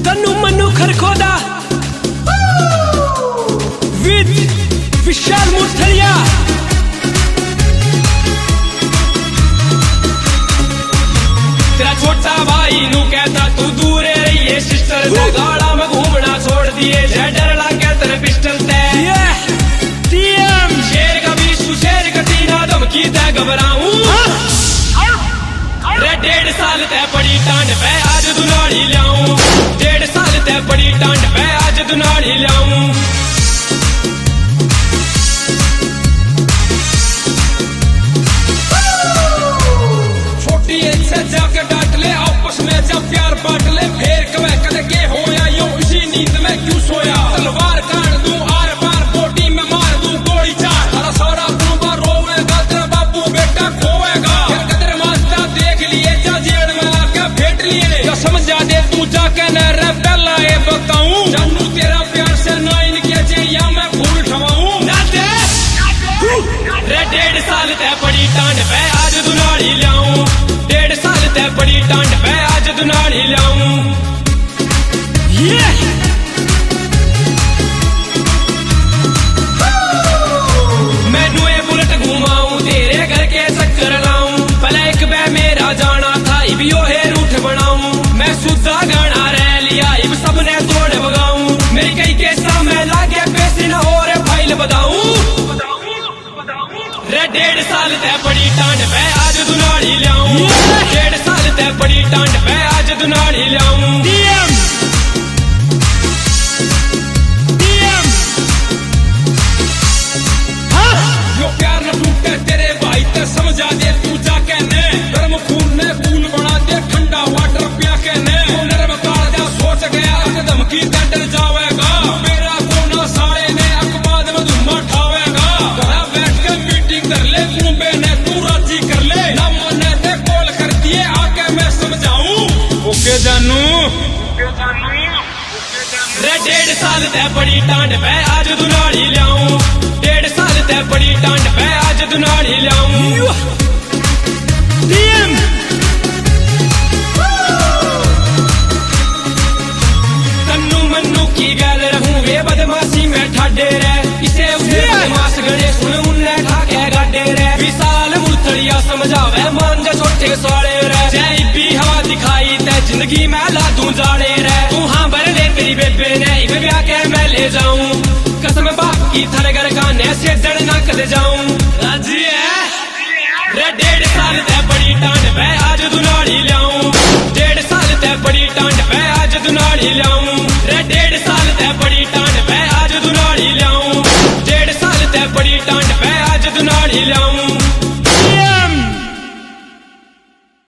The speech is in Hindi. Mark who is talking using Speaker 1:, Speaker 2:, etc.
Speaker 1: तन्नू मन्नू खरखोदा विद विशाल मुठलिया तेरा छोटा भाई नू कहता तू दूर रहिए सिस्टर से गाड़ा में घूमना छोड़ दिए डर लगे तेरे पिस्टल ते शेर का बीसू शेर का तीना धमकी ते घबराऊं 1.5 साल ते पड़ी टांड पे आज दुनाड़ी लाऊं 1.5 साल ते पड़ी टांड पे आज दुनाड़ी लाऊं छोटी एक से जाके डांट ले आपस में जब प्यार बांट ले फिर कवे कद के होया यो इसी नींद में क्यों सोया तलवार काट दूं आर पार बोटी में मार दूं गोली चार सारा सारा कुंबा रोवेगा तेरा बापू बेटा खोएगा फिर कदर मास्टर देख लिए जा जेल में आके फेंट लिए क्या समझा दे तू जाके न रे पहला ये बताऊं जानू तेरा प्यार से ना इनके जे या मैं भूल ठवाऊं ना दे रे 1.5 साल ते पड़ी टांड पे आज दुनाड़ी लाऊं 1.5 साल ते पड़ी टांड पे आज दुनाड़ी लाऊं मैनू ये बुलेट घुमाऊं तेरे घर के चक्कर लाऊं भले एक बे मेरा जाना था इब यो है रूठ बनाऊं मैं सुधा गाना रह लिया इब सबने तोड़ बगाऊं मेरी कई के सामने लागे पैसे न हो रे फाइल बताऊं रे 1.5 साल ते पड़ी टांड पे आज दुनाड़ी लाऊं 1.5 साल ते पड़ी टांड पे आज दुनाड़ी लाऊं यो प्यार न टूटे तेरे भाई ते समझा दे तू जाके ने गर्म खून ने कूल बना दे ठंडा वाटर पिया के ने नरम कालजा सोच गया कि धमकी ते डर जावेगा मेरा कोना सारे ने अखबार में धुम्मा ठावेगा घर बैठ के मीटिंग कर ले कुंबे ने तू राजी कर ले ना माने ते कॉल कर दिए आके मैं समझाऊं ओके जानू रे 1.5 साल ते पड़ी टांड पे आज दुनाड़ी लाऊं 1.5 साल ते पड़ी टांड पे आज दुनाड़ी लाऊं तन्नू मन्नू की गल रहूं वे बदमाशी में ठाडे रे इसे उसे बदमाश गणे सुन उन्ने ठाके गाडे रे विशाल मुठलिया समझावे मान जा छोटे साले रे जय भी हवा दिखाई ते जिंदगी में ला दूं जाड़े रे तू हां भर ले तेरी बेबे ने इब ब्याह के मैं ले जाऊं कसम बाप की थारे घर खाने से जड़ ना कर जाऊं राजी है रे 1.5 साल ते पड़ी टांड पे आज दुनाड़ी लाऊं 1.5 साल ते पड़ी टांड पे आज दुनाड़ी लाऊं